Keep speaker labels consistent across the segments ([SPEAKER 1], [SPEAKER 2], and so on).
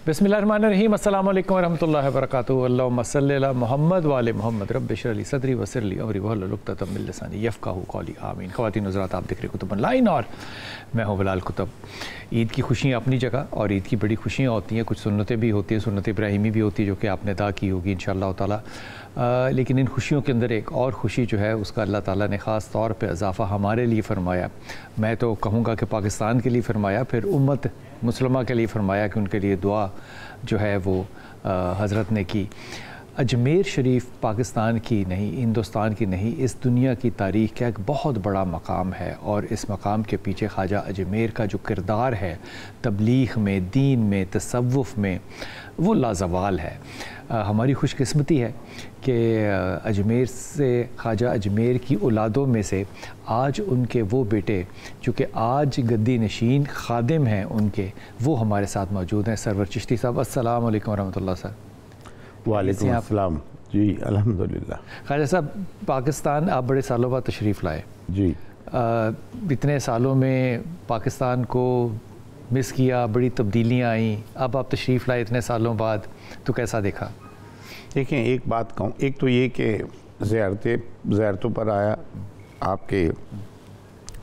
[SPEAKER 1] बिस्मिल्लाहिर्रहमानिर्रहीम। अस्सलामु अलैकुम वरहमतुल्लाहि वबरकातुहू। अल्लाहुम्मा सल्लि अला मुहम्मद व आले मुहम्मद। रब्बि इश्रह ली सदरी वयस्सिर ली अमरी वहलुल उक़दतम मिन लिसानी यफ़क़हू क़ौली। आमीन। ख़वातीन हज़रात, आप देख रहे कुतुब ऑनलाइन और मैं हूँ बिलाल कुतुब। ईद की खुशियाँ अपनी जगह और ईद की बड़ी खुशियाँ होती हैं, कुछ सुन्नतें भी होती हैं, सुन्नत इब्राहिमी भी होती है जो कि आपने अदा की होगी इंशाअल्लाह ताला। लेकिन इन खुशियों के अंदर एक और खुशी जो है उसका अल्लाह ताला ने ख़ास तौर पे इजाफ़ा हमारे लिए फ़रमाया। मैं तो कहूँगा कि पाकिस्तान के लिए फ़रमाया, फिर उम्मत मुसलमा के लिए फ़रमाया कि उनके लिए दुआ जो है वो हज़रत ने की। अजमेर शरीफ पाकिस्तान की नहीं, हिंदुस्तान की नहीं, इस दुनिया की तारीख़ का एक बहुत बड़ा मकाम है और इस मकाम के पीछे ख्वाजा अजमेर का जो किरदार है तबलीग़ में, दीन में, तसव्वुफ़ में, वो लाजवाल है। हमारी खुशकिस्मती है कि अजमेर से ख्वाजा अजमेर की औलादों में से आज उनके वो बेटे जो कि आज गद्दी नशीन खादिम हैं उनके, वो हमारे साथ मौजूद हैं। सरवर चिश्ती साहब, अस्सलाम वालेकुम रहमतुल्लाह सर।
[SPEAKER 2] वालेकुम अस्सलाम जी, अल्हम्दुलिल्लाह।
[SPEAKER 1] ख्वाजा साहब, पाकिस्तान आप बड़े सालों बाद तशरीफ़ लाए
[SPEAKER 2] जी।
[SPEAKER 1] इतने सालों में पाकिस्तान को मिस किया, बड़ी तब्दीलियाँ आई, अब आप तशरीफ़ लाए इतने सालों बाद, तो कैसा देखा?
[SPEAKER 2] देखें, एक बात कहूँ, एक तो ये कि ज़ियारतों पर आया आपके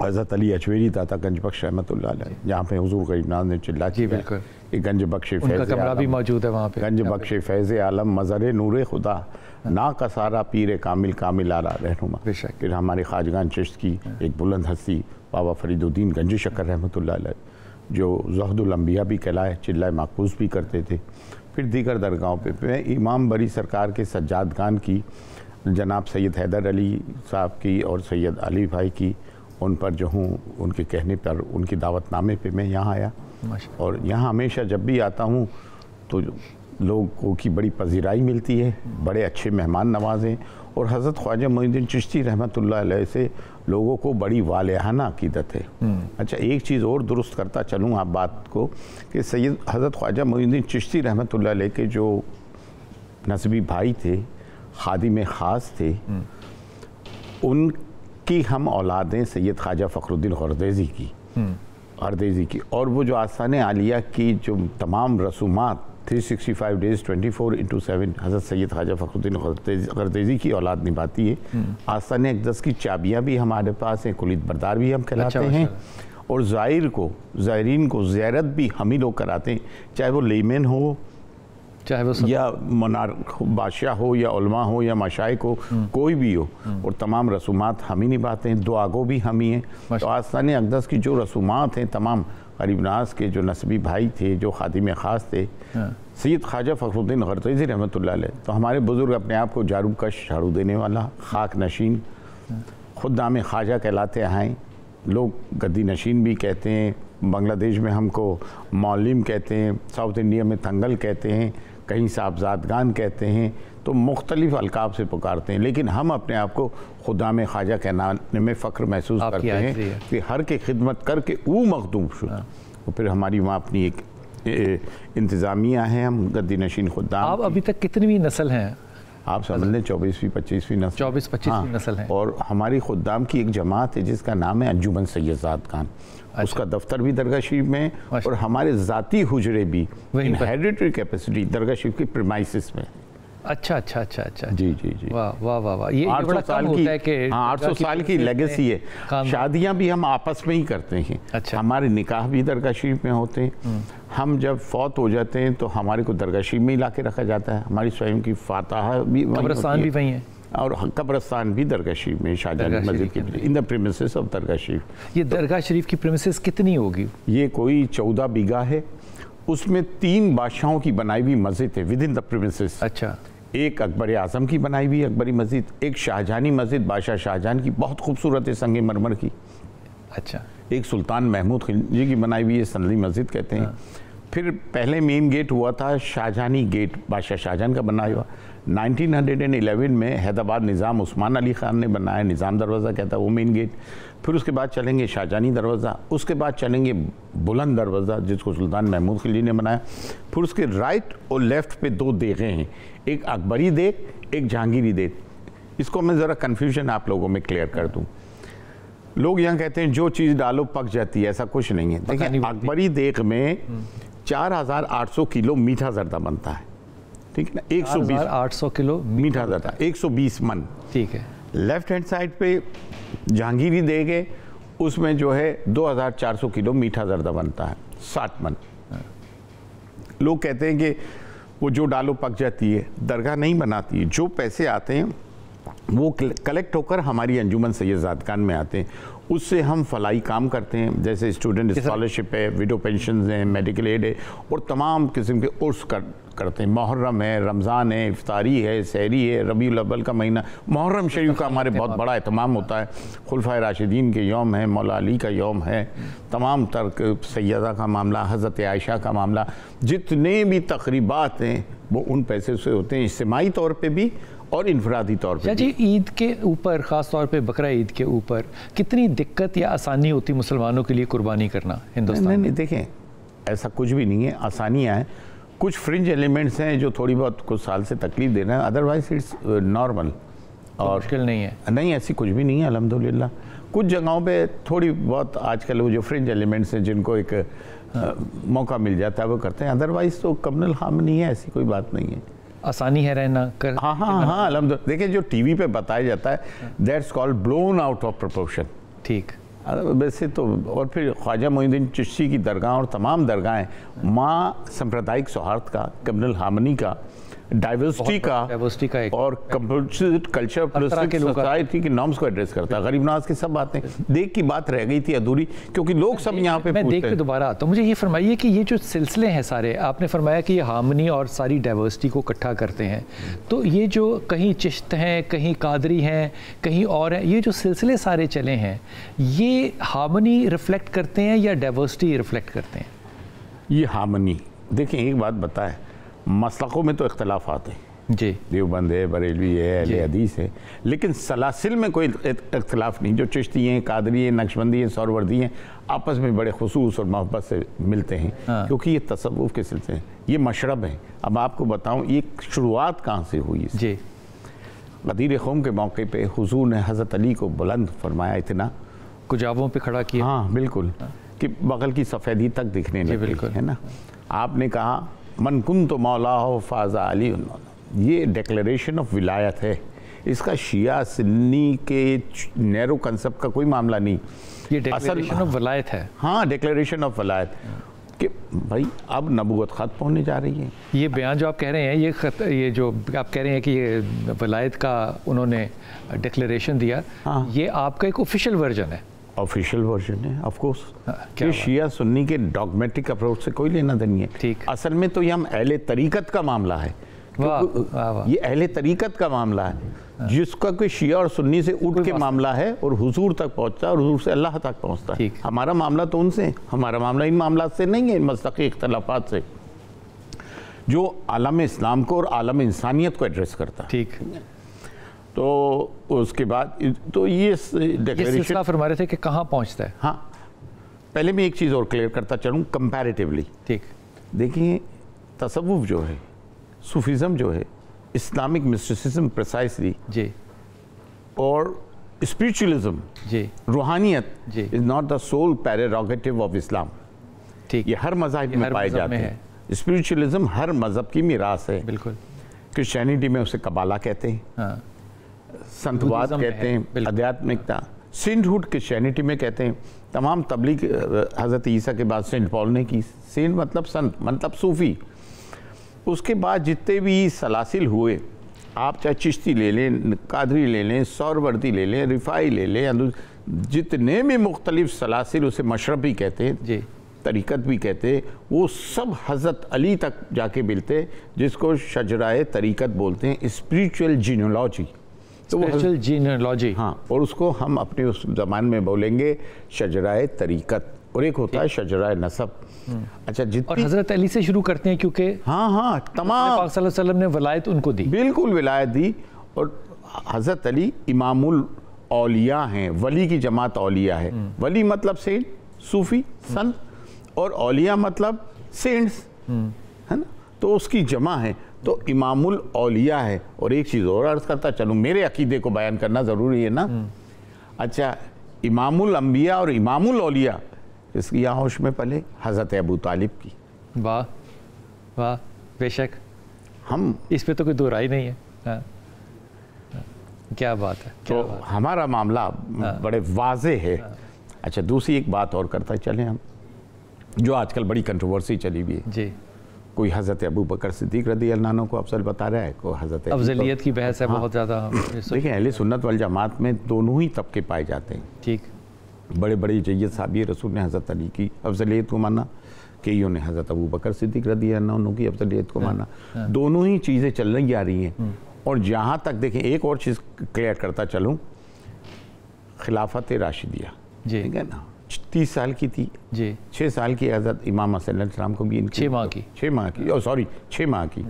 [SPEAKER 2] हज़रत अली अजमेरी दाता गंज बख्श रहमतुल्लाह अलैह, जहाँ पे हुज़ूर गरीबनाज ने चिल्ला
[SPEAKER 1] जी बिल्कुल,
[SPEAKER 2] एक गंज बख्श
[SPEAKER 1] उनका कमरा भी मौजूद है वहाँ पे।
[SPEAKER 2] गंज बख्श फैज़ आलम मज़र नूर खुदा ना का सारा पीर कामिल कामिल आला रहनुमा। फिर हमारे ख्वाजगान चिश्त की एक बुलंद हस्ती बाबा फरीदुद्दीन गंज शक्कर रहमतुल्लाह अलैह, जो ज़ुहदुल अंबिया भी कहलाए, चिल्ला माकूस भी करते थे। फिर दीगर दरगाहों पे मैं इमाम बरी सरकार के सज्जाद खान की, जनाब सैयद हैदर अली साहब की और सैयद अली भाई की, उन पर जो हूँ उनके कहने पर उनकी दावतनामे पे मैं यहाँ आया। और यहाँ हमेशा जब भी आता हूँ तो लोगों की बड़ी पजीराई मिलती है, बड़े अच्छे मेहमान नवाजें, और हज़रत ख्वाजा मोइनुद्दीन चिश्ती रहमतुल्लाह अलैह से लोगों को बड़ी वालिहाना अक़ीदत है। अच्छा, एक चीज़ और दुरुस्त करता चलूँ आप बात को कि सैयद हज़रत ख्वाजा मोइनुद्दीन चिश्ती रहमतुल्लाह अलैह के जो नस्बी भाई थे, खादिम ख़ास थे, उनकी हम औलादें सैयद ख्वाजा फ़खरुद्दीन गर्देज़ी की, और वो जो आस्थान आलिया की जो तमाम रसूमात 365 डेज़ 24/7 हज़रत सैयद ख्वाजा फ़खरुद्दीन गर्देज़ी की औलाद निभाती है। आस्थान अक़दस की चाबियाँ भी हमारे पास हैं, कुलीत बरदार भी हम कहलाते हैं, और ज़ायरीन को ज़ियारत भी हम ही लोग कराते हैं, चाहे वो लेमन हो, चाहे वो या मनार बादशाह हो, या उलमा हो, या मशाइख हो, कोई भी हो, और तमाम रसूमात हम ही निभाते हैं। दुआगो भी हम ही हैं। तो आस्थान अक़दस की जो रसूमात हैं, तमाम गरीबनाज के जो नस्बी भाई थे, जो खादिम ख़ास थे, सैयद ख्वाजा फ़खरुद्दीन गर्देज़ी रहमतुल्लाह अलैह, तो हमारे बुज़ुर्ग अपने आप को जारू कश, झाड़ू देने वाला, खाक नशीन, खुद नाम ख्वाजा कहलाते हैं। लोग गद्दी नशीन भी कहते हैं, बांग्लादेश में हमको मौलिम कहते हैं, साउथ इंडिया में तंगल कहते हैं, कहीं साहबजादगान कहते हैं, तो मुख्तलिफ़ अलकाब से पुकारते हैं, लेकिन हम अपने आप को खुदा में ख्वाजा कहलाने में फ़ख्र महसूस करते हैं कि हर के खिदमत करके वो मखदूम शुदा। और फिर हमारी वहाँ अपनी एक इंतज़ामिया है, हम गद्दी नशीन खुदा।
[SPEAKER 1] आप अभी तक कितनी नस्ल हैं?
[SPEAKER 2] आप समझ लें 24वीं-25वीं नस्ल,
[SPEAKER 1] 24-25वीं नस्ल है।
[SPEAKER 2] और हमारी खुदाम की एक जमात है जिसका नाम है अंजुमन सैयद खान। उसका दफ्तर भी दरगाह शरीफ में, और हमारे ज़ाती हुजरे भी हेरिडिटरी कैपेसिटी दरगाह शरीफ की प्रीमाइसिस में।
[SPEAKER 1] अच्छा।
[SPEAKER 2] जी।
[SPEAKER 1] वाह वाह वाह वाह, ये
[SPEAKER 2] 800 साल की, 800 साल की लेगेसी है। शादियां भी हम आपस में ही करते हैं।
[SPEAKER 1] अच्छा।
[SPEAKER 2] हमारे निकाह भी दरगाह शरीफ में होते हैं। हम जब फौत हो जाते हैं तो हमारे को दरगाह शरीफ में ही ला के रखा जाता है। हमारी स्वयं की फातहा भी,
[SPEAKER 1] कब्रिस्तान भी वहीं है,
[SPEAKER 2] और कब्रिस्तान भी दरगाह शरीफ में, शाहजहां मस्जिद के in the premises of Dargah Sharif.
[SPEAKER 1] ये दरगाह शरीफ की प्रीमिसेस कितनी होगी?
[SPEAKER 2] ये कोई 14 बीघा है। उसमें 3 बादशाहों की बनाई हुई मस्जिद है विद इन द प्रीमिसेस।
[SPEAKER 1] अच्छा। एक
[SPEAKER 2] अकबर आज़म की बनाई हुई अकबरी मस्जिद, एक शाहजहानी मस्जिद बादशाह शाहजहान की बहुत खूबसूरत है, संगे मरमर की।
[SPEAKER 1] अच्छा। एक
[SPEAKER 2] सुल्तान महमूद खिलजी की बनाई हुई है, सनली मस्जिद कहते हैं। फिर पहले मेन गेट हुआ था शाहजहानी गेट, बादशाह शाहजहान का बनाया हुआ। 1911 में हैदराबाद निज़ाम उस्मान अली ख़ान ने बनाया, निज़ाम दरवाज़ा कहता है वो मेन गेट। फिर उसके बाद चलेंगे शाहजहानी दरवाज़ा, उसके बाद चलेंगे बुलंद दरवाज़ा जिसको सुल्तान महमूद खिलजी ने बनाया। फिर उसके राइट और लेफ़्ट पे 2 देगें हैं, एक अकबरी देग, एक जहांगीरी देग। इसको मैं ज़रा कन्फ्यूजन आप लोगों में क्लियर कर दूँ। लोग यहाँ कहते हैं जो चीज़ डालो पक जाती है, ऐसा कुछ नहीं है। देखिए, अकबरी देग में 4800 किलो मीठा जर्दा बनता है, ठीक है ना।
[SPEAKER 1] 4800 किलो
[SPEAKER 2] मीठा जर्दा, 120 मन,
[SPEAKER 1] ठीक है।
[SPEAKER 2] लेफ्ट हैंड साइड पे जहांगीरी देगे, उसमें जो है 2400 किलो मीठा जर्दा बनता है, 60 मन। लोग कहते हैं कि वो जो डालो पक जाती है, दरगाह नहीं बनाती है। जो पैसे आते हैं वो कलेक्ट होकर हमारी अंजुमन सैयद ज़ादकान में आते हैं, उससे हम फलाई काम करते हैं, जैसे स्टूडेंट स्कॉलरशिप है, विडो पेंशन है, मेडिकल एड है, और तमाम किस्म के उर्स करते हैं। मुहर्रम है, रमज़ान है, इफ्तारी है, सहरी है, रबीउल अव्वल का महीना, मुहर्रम शरीफ का हमारे बहुत बड़ा एहतमाम होता है। खुलफाए राशिदीन के यौम है, मौला अली का यौम है, तमाम तर्क सैयदा का मामला, हज़रत आयशा का मामला, जितने भी तकरीबात हैं वो उन पैसे से होते हैं, इज्तिमाई तौर पर भी और इनफरादी तौर पर।
[SPEAKER 1] जी, ईद के ऊपर, ख़ास तौर पे बकरा ईद के ऊपर कितनी दिक्कत या आसानी होती मुसलमानों के लिए कुर्बानी करना हिंदुस्तान?
[SPEAKER 2] नहीं, देखें, ऐसा कुछ भी नहीं है, आसानियाँ हैं। कुछ फ्रिंज एलिमेंट्स हैं जो थोड़ी बहुत कुछ साल से तकलीफ दे रहे हैं, अदरवाइज इट्स नॉर्मल और
[SPEAKER 1] मुश्किल नहीं है।
[SPEAKER 2] नहीं, ऐसी कुछ भी नहीं है अल्हम्दुलिल्लाह। कुछ जगहों पे थोड़ी बहुत आजकल वो जो फ्रिंज एलिमेंट्स हैं जिनको एक मौका मिल जाता है वो करते हैं, अदरवाइज तो कम्युनल हार्म नहीं है, ऐसी कोई बात नहीं है।
[SPEAKER 1] आसानी है रहना कर।
[SPEAKER 2] हाँ, अल्हम्दुलिल्लाह। देखिए, जो टीवी पे बताया जाता है that's called blown out of proportion,
[SPEAKER 1] ठीक।
[SPEAKER 2] वैसे तो, और फिर ख्वाजा मोइनुद्दीन चिश्ती की दरगाह और तमाम दरगाहें माँ सांप्रदायिक सौहार्द का, कम्युनल हार्मनी का, डाइवर्सिटी का
[SPEAKER 1] एक
[SPEAKER 2] और कंपोजिट कल्चर सोसाइटी की नॉर्म्स को एड्रेस करता है। गरीब नवाज की सब बातें, देख की बात रह गई थी अधूरी, क्योंकि लोग सब यहाँ पे
[SPEAKER 1] मैं देख के दोबारा आता हूँ। मुझे ये फरमाइए कि ये जो सिलसिले हैं सारे, आपने फरमाया कि ये हार्मनी और सारी डाइवर्सिटी को इकट्ठा करते हैं, तो ये जो कहीं चिश्त हैं, कहीं कादरी हैं, कहीं और हैं, ये जो सिलसिले सारे चले हैं, ये हार्मनी रिफ्लेक्ट करते हैं या डाइवर्सिटी रिफ्लेक्ट करते हैं? ये
[SPEAKER 2] हार्मनी, देखिए एक बात बताएं, मसलकों में तो इख्तलाफात हैं
[SPEAKER 1] जी,
[SPEAKER 2] देवबंद है, बरेलवी है, अहले हदीस है, लेकिन सलासिल में कोई इख्तलाफ नहीं। जो चिश्ती हैं, कादरी हैं, नक्शबंदी हैं, सौरवर्दी हैं, आपस में बड़े खुसूस और मोहब्बत से मिलते हैं। हाँ। क्योंकि ये तसव्वुफ के सिलसिले हैं, ये मशरब हैं। अब आपको बताऊं ये शुरुआत कहाँ से हुई जी। गदीर ख़ौम के मौके पे हुजूर ने हज़रत अली को बुलंद फरमाया, इतना
[SPEAKER 1] कुजाबों पे खड़ा किया,
[SPEAKER 2] हाँ बिल्कुल, कि बगल की सफ़ेदी तक दिखने लगी, है ना। आपने कहा मन कुन तो मौला हो फाजा अली। ये डिक्लेरेशन ऑफ विलायत है, इसका शिया सुन्नी के नैरो कंसेप्ट का कोई मामला नहीं,
[SPEAKER 1] ये डिक्लेरेशन ऑफ विलायत है।
[SPEAKER 2] हाँ, डिक्लेरेशन ऑफ विलायत कि भाई अब नबूवत खत्म होने जा रही है।
[SPEAKER 1] ये बयान जो आप कह रहे हैं, ये जो आप कह रहे हैं कि ये विलायत का उन्होंने डिक्लेरेशन दिया, हाँ। ये आपका एक ऑफिशियल वर्जन है?
[SPEAKER 2] ऑफिशियल वर्जन है, ऑफ कोर्स। ये शिया सुन्नी के डॉगमेटिक अप्रोच से कोई लेना देनी है।
[SPEAKER 1] ठीक।
[SPEAKER 2] असल में तो ये हम अहले तरीकत का मामला है। ये अहले तरीकत का मामला है, जिसका कोई शिया और सुन्नी से उठ के मामला है और हुजूर तक पहुंचता है और हुजूर से अल्लाह तक पहुंचता है। हमारा मामला तो उनसे है, हमारा मामला इन मामला से नहीं है, इन मसलकी इख्तलाफात से, जो आलम इस्लाम को और आलम इंसानियत को एड्रेस करता है। ठीक। तो उसके बाद तो ये डिक्लेरेशन
[SPEAKER 1] फरमा रहे थे कि कहाँ पहुँचता है।
[SPEAKER 2] हाँ, पहले मैं एक चीज़ और क्लियर करता चलूँ कंपैरेटिवली।
[SPEAKER 1] ठीक।
[SPEAKER 2] देखिए, तसव्वुफ जो है, सूफीज़म जो है, इस्लामिक मिस्टिसिज्म प्रिसाइसली जी, और स्पिरिचुअलिज्म जी, रूहानियत जी, is not the sole prerogative of Islam. ठीक। ये हर मज़हब में पाए जाते हैं। स्पिरिचुअलिज्म हर मज़हब की मीरास है। बिल्कुल। क्रिश्चियनिटी में उसे कबाला कहते हैं, हाँ। संतवाद कहते हैं, आध्यात्मिकता। सेंटहुड क्रिश्चियनिटी में कहते हैं। तमाम तबलीग हज़रत ईसा के बाद सेंट पॉल ने की। सेंट मतलब संत, मतलब सूफ़ी। उसके बाद जितने भी सलासिल हुए, आप चाहे चिश्ती ले लें, कादरी ले लें, सौरवर्दी ले लें, रिफाई ले लें, जितने भी मुख्तलिफ सलासिल, उसे मशरब भी कहते हैं जी, तरीक़त भी कहते हैं, वो सब हज़रत अली तक जाके मिलते, जिसको शजराए तरीक़त बोलते हैं, स्पिरिचुअल जीनोलॉजी।
[SPEAKER 1] स्पिरिचुअल जीनोलॉजी,
[SPEAKER 2] हाँ, और उसको हम अपने उस ज़बान में बोलेंगे शजराए तरीक़त, और एक होता है शजराए नसब। अच्छा, जितनी
[SPEAKER 1] और हज़रत अली से शुरू करते हैं, क्योंकि
[SPEAKER 2] हाँ तमाम
[SPEAKER 1] पाक सल्लल्लाहु अलैहि वसल्लम ने वलायत उनको दी, बिल्कुल
[SPEAKER 2] विलायत दी। और हज़रत अली इमामुल औलिया हैं, वली की जमात औलिया है। वली मतलब सेंट, सूफ़ी, संत, और औलिया मतलब सेंट्स, है ना, तो उसकी जमा है, तो इमामुल औलिया है। और एक चीज़ और अर्ज़ करता चलूँ, मेरे अकीदे को बयान करना ज़रूरी है ना। अच्छा, इमामुल अंबिया और इमामुल औलिया, इसकी यहाँ होश में पहले हज़रत अबू तालिब की,
[SPEAKER 1] वाह वाह, बेशक,
[SPEAKER 2] हम
[SPEAKER 1] इस पे तो कोई दो राय नहीं है। हाँ। क्या बात है, क्या
[SPEAKER 2] तो
[SPEAKER 1] बात
[SPEAKER 2] हमारा मामला बड़े वाजे है। अच्छा, दूसरी एक बात और करता चले हम, जो आजकल बड़ी कंट्रोवर्सी चली हुई है।
[SPEAKER 1] जी,
[SPEAKER 2] कोई हज़रत अबू बकर सिद्दीक रज़ी अल्लाह अन्हु को अफजल बता रहा है, कोई हज़रत
[SPEAKER 1] अफजलियत की बहस है बहुत ज़्यादा।
[SPEAKER 2] देखिए, अहले सुन्नत वल जमात में दोनों ही तबके पाए जाते हैं।
[SPEAKER 1] ठीक,
[SPEAKER 2] बड़े बड़े जय्यद साहबी रसूल ने हज़रत अली की अफजलियत को माना, कईयों ने हज़रत अबू बकर सिद्दीक रज़ी अल्लाह अन्हु की अफजलियत को माना। दोनों ही चीज़ें चल रही आ रही हैं। और जहाँ तक देखें, एक और चीज़ क्लियर करता चलूँ, खिलाफत राशिदिया, ठीक है ना, 30 साल की थी
[SPEAKER 1] जी,
[SPEAKER 2] 6 साल की हज़रत इमाम सल्लल्लाहु को भी
[SPEAKER 1] 6 माह की,
[SPEAKER 2] 6 माह की, सॉरी 6 माह की,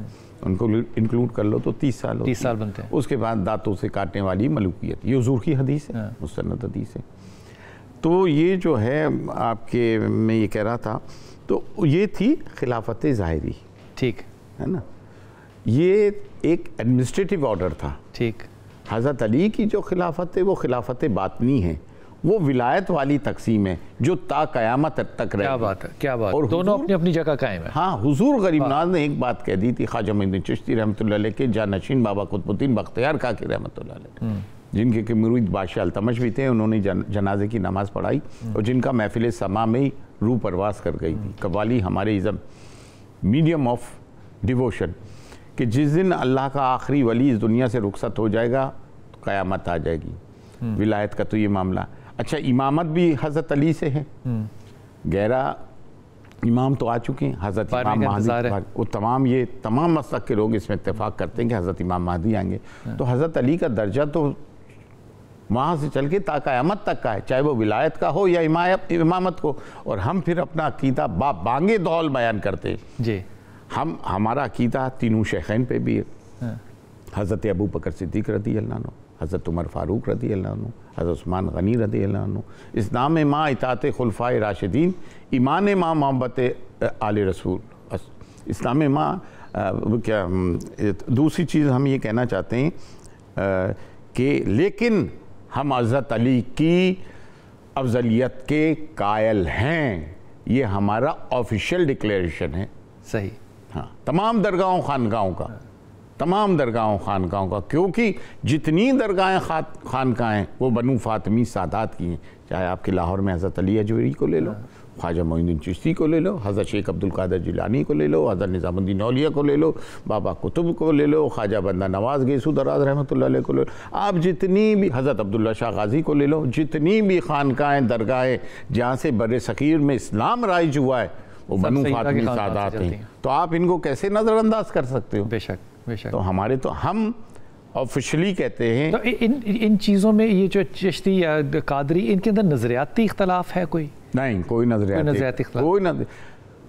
[SPEAKER 2] उनको इंक्लूड कर लो तो 30 साल
[SPEAKER 1] 30 साल बनते हैं।
[SPEAKER 2] उसके बाद दांतों से काटने वाली मलूकियत, ये हुजूर की हदीस है, मुस्तनद हदीस है। तो ये जो है आपके, मैं ये कह रहा था, तो ये थी खिलाफत ज़ाहिरी,
[SPEAKER 1] ठीक
[SPEAKER 2] है ना। ये एक एडमिनिस्ट्रेटिव ऑर्डर था।
[SPEAKER 1] ठीक,
[SPEAKER 2] हज़रत अली की जो खिलाफत है वो खिलाफत बातनी है, वो विलायत वाली तकसीम है जो ता क़यामत तक रहेगी।
[SPEAKER 1] क्या बात है, क्या बात,
[SPEAKER 2] और
[SPEAKER 1] दोनों अपनी अपनी जगह कायम है।
[SPEAKER 2] हाँ, हुजूर गरीबनाज ने एक बात कह दी थी, ख्वाजा मोइनुद्दीन चिश्ती रहमतुल्लाह अलैह के जानशीन बाबा कुतुबुद्दीन बख्तियार काकी रहमतुल्लाह अलैह, जिनके के मुरीद बादशाह अल्तमश भी थे। उन्होंने जनाजे की नमाज़ पढ़ाई और जिनका महफिल समा में ही रूह परवास कर गई थी। कव्वाली हमारे इज़म मीडियम ऑफ डिवोशन, कि जिस दिन अल्लाह का आखिरी वली इस दुनिया से रुखसत हो जाएगा तो क़यामत आ जाएगी। विलायत का तो ये मामला। अच्छा, इमामत भी हज़रत अली से है, गहरा इमाम तो आ चुके हैं, हज़रत इमाम महदी, वो तमाम मसलक के लोग इसमें इत्तेफाक करते हैं कि हज़रत इमाम महदी आएंगे। तो हज़रत अली का दर्जा तो वहाँ से चल के ता क़यामत तक का है, चाहे वो विलायत का हो या इमामत को। और हम फिर अपना अकीदा बांगे दौल बयान करते
[SPEAKER 1] जी।
[SPEAKER 2] हमारा अकीदा तीनों शेखैन पे भी है, हज़रत अबू बकर सिद्दीक रज़ी अल्लाह अन्हु, हज़रत उमर फ़ारूक रज़ी अल्लाह अन्हु, हज़रत उस्मान गनी रज़ी अल्लाह अन्हु। इस्लाम माँ इताअत खुलफ़ाए राशिदीन, ईमान माँ मोहब्बत आले रसूल। इस्लाम माँ क्या, दूसरी चीज़ हम ये कहना चाहते हैं कि लेकिन हम हज़रत अली की अफजलियत के कायल हैं, ये हमारा ऑफिशियल डिक्लेरेशन है।
[SPEAKER 1] सही,
[SPEAKER 2] हाँ, तमाम दरगाहों खानगाहों का, तमाम दरगाहों खानगाहों का, क्योंकि जितनी दरगाहें खानकाहें वो बनु फातिमी सादात की हैं। चाहे आपके लाहौर में हज़रत अली अजवरी को ले लो, ख्वाजा मोइनुद्दीन चिश्ती को ले लो, हज़रत शेख अब्दुल कादिर जिलानी को ले लो, हज़रत निज़ामुद्दीन औलिया को ले लो, बाबा कुतुब को ले लो, ख्वाजा बंदा नवाज़ गेसू दराज रहमतुल्लाह अलैह को ले लो, आप जितनी भी, हज़रत अब्दुल्ला शाह गाज़ी को ले लो, जितनी भी खानकाहें दरगाहें जहाँ से बर्रे सग़ीर में इस्लाम राइज हुआ है वो बनु फातिमी सादात हैं। तो आप इनको कैसे नज़रअंदाज कर सकते हो?
[SPEAKER 1] बेशक, बेशक।
[SPEAKER 2] तो हमारे, तो हम ऑफिशियली कहते हैं।
[SPEAKER 1] तो इन चीज़ों में ये जो चिश्ती या कादरी, इनके अंदर नज़रियाती इख्तलाफ है कोई?
[SPEAKER 2] नहीं, कोई नज़रियाती कोई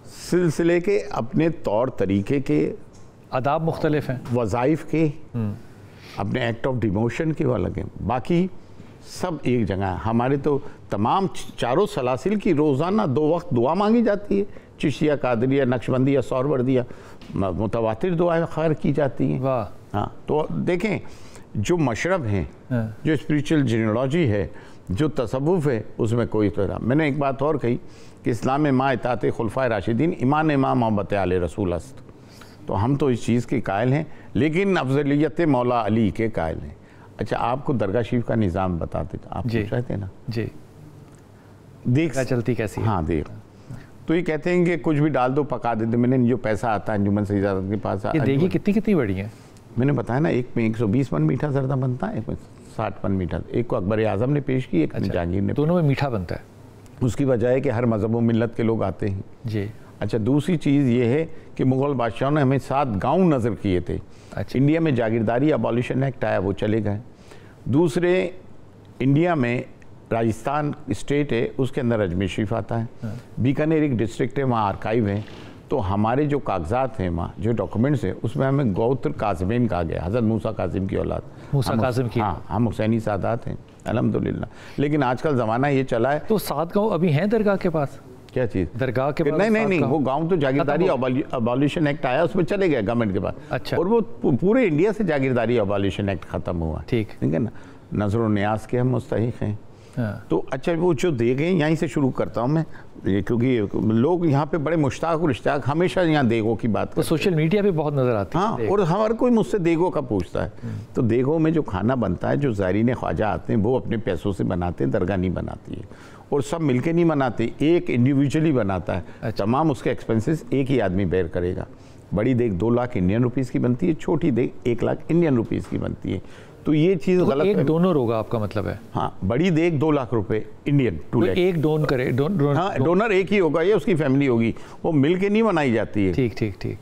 [SPEAKER 2] सिलसिले के अपने तौर तरीके के,
[SPEAKER 1] आदाब मुख्तलिफ हैं,
[SPEAKER 2] वज़ाइफ के, अपने एक्ट ऑफ डिमोशन के वो अलग हैं, बाकी सब एक जगह है। हमारे तो तमाम चारों सलासिल की रोज़ाना 2 वक्त दुआ मांगी जाती है, चिश्तिया, कादरिया, नक्शबंदिया, सौरवर्दिया, मुतवातिर दुआएं खैर की जाती हैं।
[SPEAKER 1] वाह।
[SPEAKER 2] हाँ, तो देखें, जो मशरब हैं, जो स्पिरिचुअल जीनोलॉजी है, जो तसव्वुफ़ है, उसमें कोई तो। मैंने एक बात और कही कि इस्लाम में माँ इताअत खुलफ़ाए राशिदीन, ईमान माँ मोहब्बत आले रसूल अस्त। तो हम तो इस चीज़ के कायल हैं, लेकिन अफजलियत मौला अली के कायल हैं। अच्छा, आपको दरगाह शरीफ का निज़ाम बताते, आप चाहते हैं ना
[SPEAKER 1] जी,
[SPEAKER 2] देख
[SPEAKER 1] चलती कैसी?
[SPEAKER 2] हाँ, देख, तो ये कहते हैं कि कुछ भी डाल दो, पका देते। मैंने जो पैसा आता है अंजुमन सईदात के पास,
[SPEAKER 1] ये देखिए कितनी बड़ी है।
[SPEAKER 2] मैंने बताया ना, एक में 120 मन मीठा जर्दा बनता है, एक में 60 मन मीठा। एक को अकबर आज़म ने पेश की, एक जहांगीर ने।
[SPEAKER 1] दोनों में मीठा बनता है।
[SPEAKER 2] उसकी वजह है कि हर मज़हब व मिल्लत के लोग आते हैं
[SPEAKER 1] जी।
[SPEAKER 2] अच्छा, दूसरी चीज़ ये है कि मुग़ल बादशाहों ने हमें 7 गाँव नज़र किए थे।
[SPEAKER 1] अच्छा।
[SPEAKER 2] इंडिया में जागीरदारी अबॉलिशन एक्ट आया, वो चले गए। दूसरे, इंडिया में राजस्थान स्टेट है, उसके अंदर अजमेर शरीफ आता है। बीकानेर एक डिस्ट्रिक्ट है, वहाँ आर्काइव है। तो हमारे जो कागजात हैं, वहाँ जो डॉक्यूमेंट्स हैं, उसमें हमें गौत्र काज़िमीन कहा गया, हज़रत मूसा काज़िम की औलाद,
[SPEAKER 1] मूसा काज़िम की।
[SPEAKER 2] हाँ, हम हुसैनी सादात हैं अल्हम्दुलिल्लाह। लेकिन आजकल ज़माना ये चला है।
[SPEAKER 1] तो 7 गाँव अभी हैं दरगाह के पास?
[SPEAKER 2] क्या चीज़?
[SPEAKER 1] दरगाह के पास?
[SPEAKER 2] नहीं, वो गांव तो जागीरदारी अबॉलिशन एक्ट आया, उसमें चले गए गवर्नमेंट के पास।
[SPEAKER 1] अच्छा।
[SPEAKER 2] और वो पूरे इंडिया से जागीरदारी अबॉलिशन एक्ट ख़त्म हुआ।
[SPEAKER 1] ठीक
[SPEAKER 2] है ना। नज़र व न्यास के हम मुस्तहिक़ हैं,
[SPEAKER 1] हाँ।
[SPEAKER 2] तो अच्छा वो जो देग हैं यहीं से शुरू करता हूँ मैं, क्योंकि लोग यहाँ पे बड़े मुश्ताक और इश्ताक हमेशा यहाँ देगों की बात
[SPEAKER 1] तो सोशल मीडिया पे बहुत नज़र आती है।
[SPEAKER 2] हाँ, और हर कोई मुझसे देगों का पूछता है। तो देगों में जो खाना बनता है, जो ज़ायरीन ख्वाजा आते हैं वो अपने पैसों से बनाते हैं, दरगाह नहीं बनाती है, और सब मिलके नहीं बनाते, एक इंडिविजुअली बनाता है।
[SPEAKER 1] अच्छा।
[SPEAKER 2] तमाम उसके एक्सपेंसेस एक ही आदमी बेयर करेगा। बड़ी देग 2 लाख इंडियन रुपीज़ की बनती है, छोटी देग 1 लाख इंडियन रुपीज़ की बनती है। तो ये चीज़
[SPEAKER 1] तो
[SPEAKER 2] गलत
[SPEAKER 1] एक
[SPEAKER 2] है।
[SPEAKER 1] डोनर होगा आपका मतलब है?
[SPEAKER 2] हाँ, बड़ी देग 2 लाख रुपए इंडियन, 2
[SPEAKER 1] तो
[SPEAKER 2] लाख।
[SPEAKER 1] एक डोन करे,
[SPEAKER 2] हाँ, डोनर एक ही होगा, ये उसकी फैमिली होगी, वो मिल के नहीं बनाई जाती है।
[SPEAKER 1] ठीक ठीक ठीक।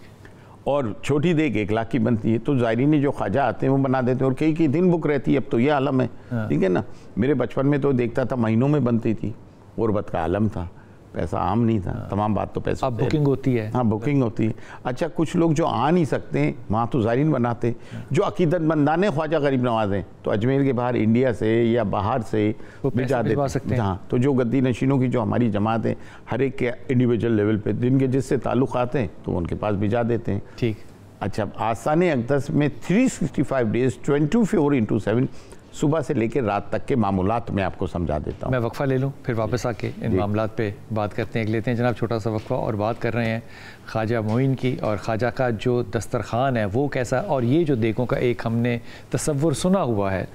[SPEAKER 2] और छोटी देग 1 लाख की बनती है। तो ज़ायरीन जो ख्वाजा आते हैं वो बना देते हैं, और कई दिन बुक रहती है। अब तो ये आलम है, ठीक है ना। मेरे बचपन में तो देखता था महीनों में बनती थी, गुरबत का आलम था, पैसा आम नहीं था। तमाम बात तो पैसा,
[SPEAKER 1] अब बुकिंग होती है।
[SPEAKER 2] हाँ, बुकिंग होती है। अच्छा, कुछ लोग जो आ नहीं सकते हैं वहाँ तो ज़ायरीन बनाते, जो अकीदतमंदान ख्वाजा गरीब नवाज हैं तो अजमेर के बाहर इंडिया से या बाहर से भिजा देते हैं। हाँ, तो जो गद्दी नशीनों की जो हमारी जमात है, हर एक के इंडिविजुअल लेवल पे जिनके जिससे ताल्लुक़ात हैं तो उनके पास भिजा देते हैं।
[SPEAKER 1] ठीक।
[SPEAKER 2] अच्छा, आसाने अक़दस में 365 डेज़ 24/7 सुबह से लेकर रात तक के मामूलात में आपको समझा देता हूँ।
[SPEAKER 1] मैं वक्फा ले लूँ, फिर वापस आके इन मामलात पे बात करते हैं। लेते हैं जनाब छोटा सा वक्फा, और बात कर रहे हैं ख्वाजा मोइन की, और ख्वाजा का जो दस्तरखान है वो कैसा, और ये जो देगों का एक हमने तसव्वुर सुना हुआ है